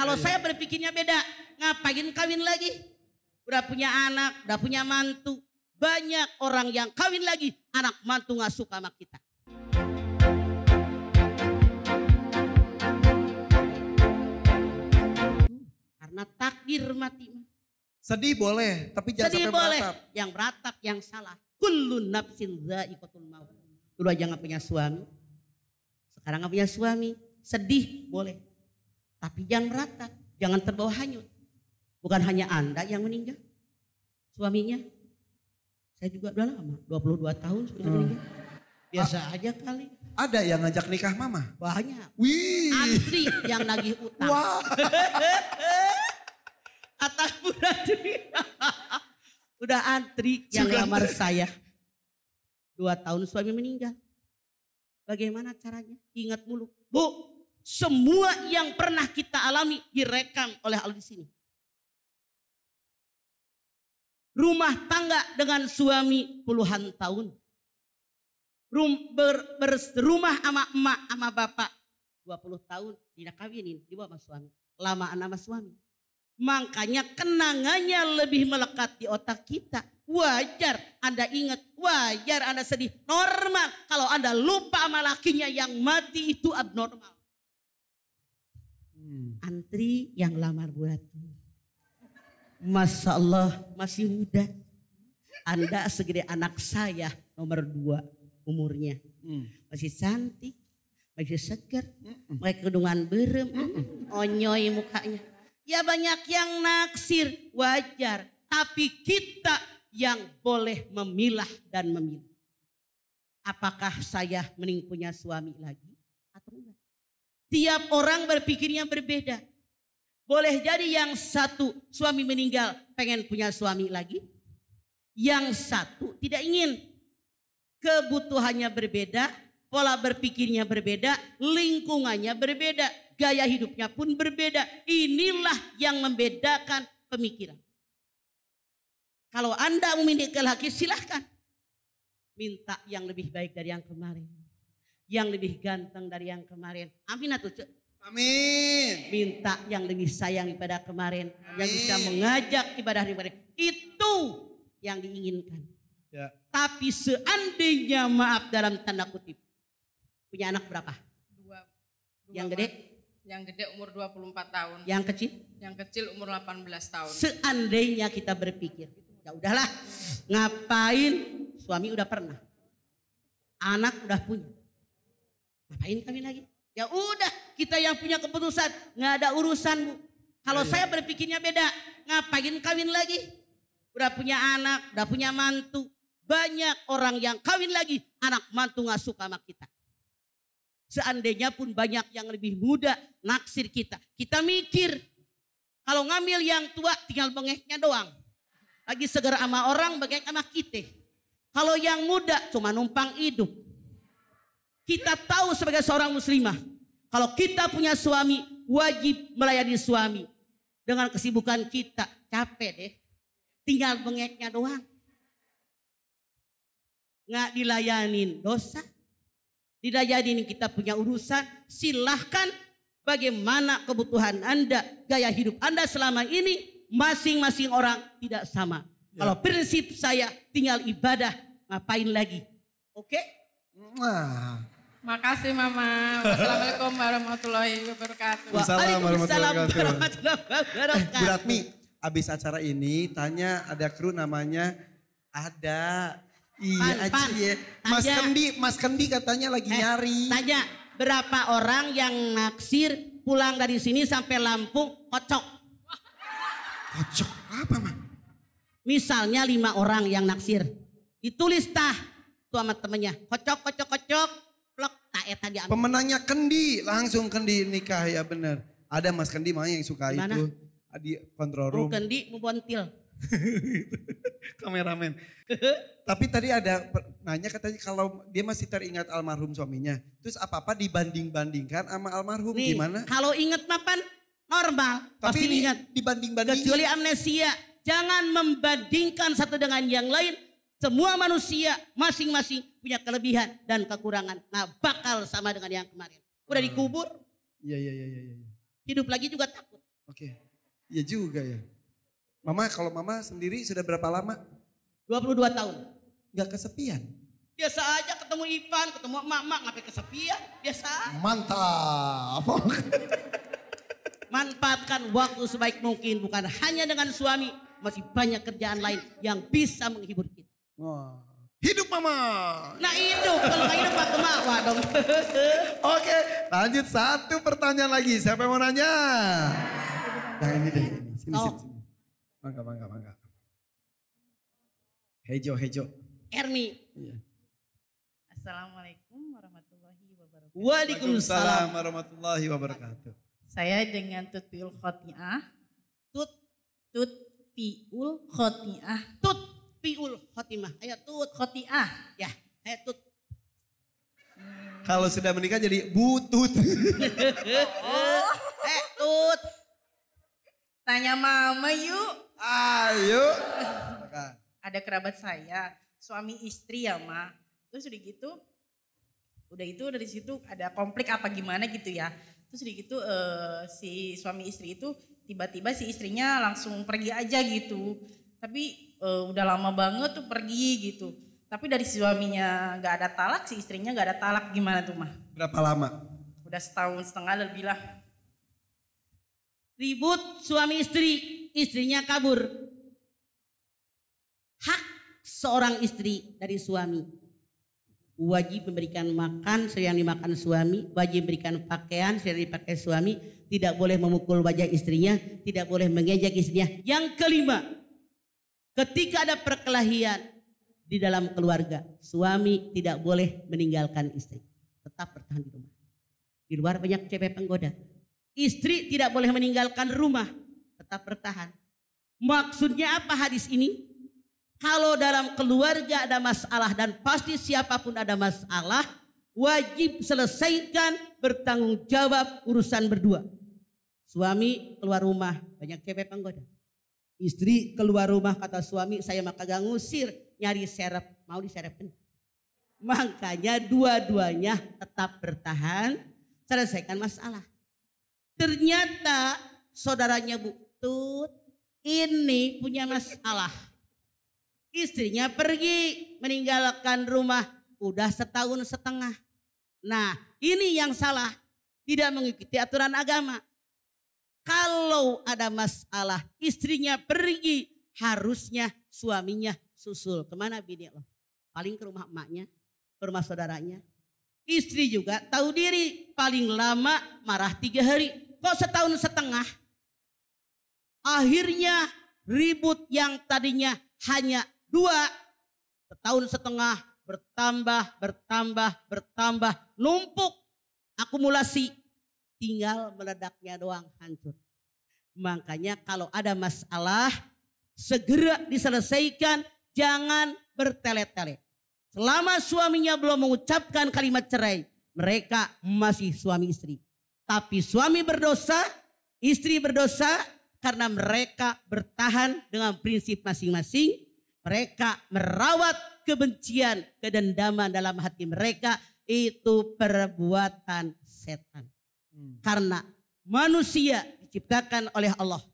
Kalau saya berpikirnya beda, ngapain kawin lagi? Udah punya anak, udah punya mantu. Banyak orang yang kawin lagi, anak mantu gak suka sama kita. Karena takdir mati. Sedih boleh, tapi jangan Sedih sampai boleh, beratap. yang beratap, yang salah. Kullu nafsin dha'iqatul maut. Dulu aja gak punya suami, sekarang gak punya suami. Sedih boleh, tapi jangan beratap, jangan terbawa hanyut. Bukan hanya Anda yang meninggal, suaminya. Saya juga udah lama, 22 tahun sudah meninggal. Biasa aja kali. Ada yang ngajak nikah mama? Banyak. Wih. Antri yang nagih utang. Wah. Atas udah antri yang lamar saya. 2 tahun suami meninggal. Bagaimana caranya? Ingat mulu. Bu, semua yang pernah kita alami direkam oleh Allah di sini. Rumah tangga dengan suami puluhan tahun. Berumah sama emak sama bapak 20 tahun tidak kawinin dibawa sama suami. Lamaan sama suami. Makanya kenangannya lebih melekat di otak kita. Wajar Anda ingat, wajar Anda sedih. Normal kalau Anda lupa sama lakinya yang mati itu abnormal. Antri yang lamar buat. Masya Allah masih muda. Anda segede anak saya nomor 2 umurnya. Masih cantik, masih seger, pakai kerudungan berem, onyoy mukanya. Ya banyak yang naksir, wajar. Tapi kita yang boleh memilah dan memilih. Apakah saya mending punya suami lagi atau enggak? Tiap orang berpikirnya berbeda. Boleh jadi yang satu suami meninggal pengen punya suami lagi. Yang satu tidak ingin. Kebutuhannya berbeda, pola berpikirnya berbeda, lingkungannya berbeda, gaya hidupnya pun berbeda. Inilah yang membedakan pemikiran. Kalau Anda memiliki laki silahkan. Minta yang lebih baik dari yang kemarin. Yang lebih ganteng dari yang kemarin. Amin atuh cek. Amin. Minta yang lebih sayang daripada kemarin. Amin. Yang bisa mengajak ibadah daripada. Itu yang diinginkan. Ya. Tapi seandainya maaf dalam tanda kutip. Punya anak berapa? 2. Yang gede? Yang gede umur 24 tahun. Yang kecil? Yang kecil umur 18 tahun. Seandainya kita berpikir. Ya udahlah. Ngapain suami udah pernah. Anak udah punya. Ngapain kawin lagi? Ya udah, kita yang punya keputusan, nggak ada urusan Bu. Kalau saya berpikirnya beda, ngapain kawin lagi? Udah punya anak, udah punya mantu. Banyak orang yang kawin lagi, anak mantu nggak suka sama kita. Seandainya pun banyak yang lebih muda naksir kita. Kita mikir, kalau ngambil yang tua tinggal bengeknya doang. Lagi seger sama orang, bengek sama kita. Kalau yang muda cuma numpang hidup. Kita tahu sebagai seorang muslimah, kalau kita punya suami, wajib melayani suami. Dengan kesibukan kita, capek deh. Tinggal bengeknya doang. Nggak dilayanin, dosa. Dilayanin kita punya urusan, silahkan bagaimana kebutuhan Anda, gaya hidup Anda selama ini, masing-masing orang tidak sama. Ya. Kalau prinsip saya tinggal ibadah, ngapain lagi? Oke? Makasih Mama. Wassalamualaikum warahmatullahi wabarakatuh. Waalaikumsalam warahmatullahi wabarakatuh. Bu Ratmi, abis acara ini tanya ada kru namanya ada. Iya aja ya. Mas Kendi katanya lagi nyari. Tanya berapa orang yang naksir pulang dari sini sampai Lampung kocok. Kocok apa Mah? Misalnya 5 orang yang naksir. Ditulis tuh sama temennya. Kocok. Plok, eta diambil. Pemenangnya Kendi, langsung Kendi nikah ya bener. Ada Mas Kendi mah yang suka dimana? Itu. Di control room. Kendi mau bontil. Kameramen. Tapi tadi ada nanya katanya kalau dia masih teringat almarhum suaminya. Terus apa-apa dibanding-bandingkan sama almarhum nih, gimana? Kalau inget mapan normal. Tapi pasti ingat. Dibanding-bandingin. Kecuali amnesia. Jangan membandingkan satu dengan yang lain. Semua manusia masing-masing punya kelebihan dan kekurangan. Nah bakal sama dengan yang kemarin. Udah dikubur. Iya. Hidup lagi juga takut. Oke. Iya juga ya. Mama, kalau mama sendiri sudah berapa lama? 22 tahun. Gak kesepian? Biasa aja ketemu Ipan, ketemu emak-emak, ngapain kesepian? Biasa. Mantap. Manfaatkan waktu sebaik mungkin, bukan hanya dengan suami, masih banyak kerjaan lain yang bisa menghibur kita. Wah. Hidup mama. Nah hidup, kalau nggak hidup aku mawa dong. Oke, lanjut satu pertanyaan lagi. Siapa yang mau nanya? Nah ini deh, ini. Sini, Oh. sini. Mangga. Hejo. Ermi. Iya. Assalamualaikum warahmatullahi wabarakatuh. Waalaikumsalam. warahmatullahi wabarakatuh. Saya dengan Tutfiul Khoti'ah. Tut Tutfiul Khoti'ah. piul khotimah. Ayo tut. Khoti'ah. Ya, ayo tut. Kalau sudah menikah jadi butut. Tut. Tanya mama yuk. Ayo. Ada kerabat saya, suami istri ya Ma. Terus udah itu dari situ ada konflik apa gimana gitu ya. Terus udah gitu si suami istri itu tiba-tiba si istrinya langsung pergi aja gitu. Tapi udah lama banget tuh pergi gitu. Tapi dari suaminya gak ada talak, si istrinya gak ada talak, gimana tuh mah? Berapa lama? Udah setahun setengah lebih lah. Ribut suami istri, istrinya kabur. Hak seorang istri dari suami. Wajib memberikan makan yang dimakan suami, wajib memberikan pakaian yang dipakai suami, tidak boleh memukul wajah istrinya, tidak boleh mengejek istrinya. Yang kelima, ketika ada perkelahian di dalam keluarga, suami tidak boleh meninggalkan istri. Tetap bertahan di rumah. Di luar banyak cewek penggoda. Istri tidak boleh meninggalkan rumah, tetap bertahan. Maksudnya apa hadis ini? Kalau dalam keluarga ada masalah dan pasti siapapun ada masalah, wajib selesaikan, bertanggung jawab urusan berdua. Suami keluar rumah, banyak cewek penggoda. Istri keluar rumah kata suami, saya mah kagak ngusir, nyari serep, mau diserepin. Makanya dua-duanya tetap bertahan, selesaikan masalah. Ternyata saudaranya Bu Tut ini punya masalah. Istrinya pergi meninggalkan rumah udah setahun setengah. Nah ini yang salah, tidak mengikuti aturan agama. Kalau ada masalah istrinya pergi, harusnya suaminya susul. Kemana bini lo? Paling ke rumah emaknya, ke rumah saudaranya. Istri juga tahu diri, paling lama marah 3 hari. Kok setahun setengah? Akhirnya ribut yang tadinya hanya 2, setahun setengah bertambah, numpuk, akumulasi, tinggal meledaknya doang hancur. Makanya kalau ada masalah segera diselesaikan, jangan bertele-tele. Selama suaminya belum mengucapkan kalimat cerai, mereka masih suami istri. Tapi suami berdosa, istri berdosa karena mereka bertahan dengan prinsip masing-masing. Mereka merawat kebencian, kedendaman dalam hati mereka, itu perbuatan setan. Karena manusia diciptakan oleh Allah,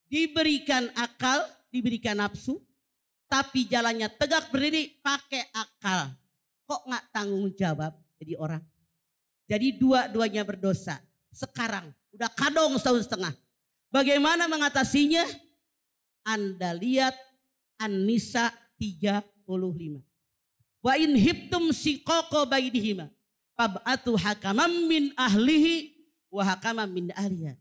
diberikan akal, diberikan nafsu, tapi jalannya tegak berdiri pakai akal. Kok nggak tanggung jawab jadi orang? Jadi dua-duanya berdosa. Sekarang udah kadong setahun setengah. Bagaimana mengatasinya? Anda lihat An-Nisa 35. Wa in hibtum siqaqa bainihima fab'atu hakaman min ahlihi wa hakaman min ahliha.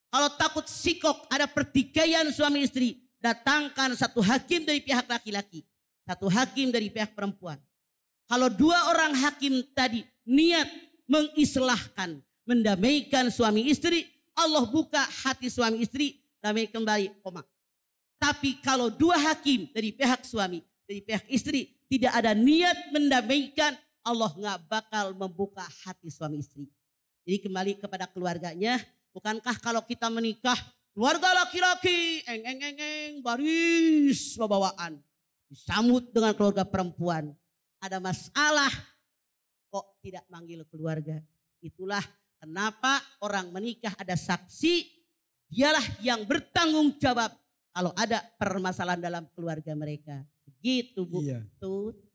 Kalau takut sikok, ada pertikaian suami istri, datangkan satu hakim dari pihak laki-laki, satu hakim dari pihak perempuan. Kalau 2 orang hakim tadi niat mengislahkan, mendamaikan suami istri, Allah buka hati suami istri, damai kembali, koma. Tapi kalau 2 hakim dari pihak suami, dari pihak istri tidak ada niat mendamaikan, Allah nggak bakal membuka hati suami istri. Jadi kembali kepada keluarganya, bukankah kalau kita menikah, keluarga laki-laki, baris bawaan, disambut dengan keluarga perempuan. Ada masalah, kok tidak manggil keluarga? Itulah kenapa orang menikah ada saksi, dialah yang bertanggung jawab kalau ada permasalahan dalam keluarga mereka. Begitu Bu Iya. Tut.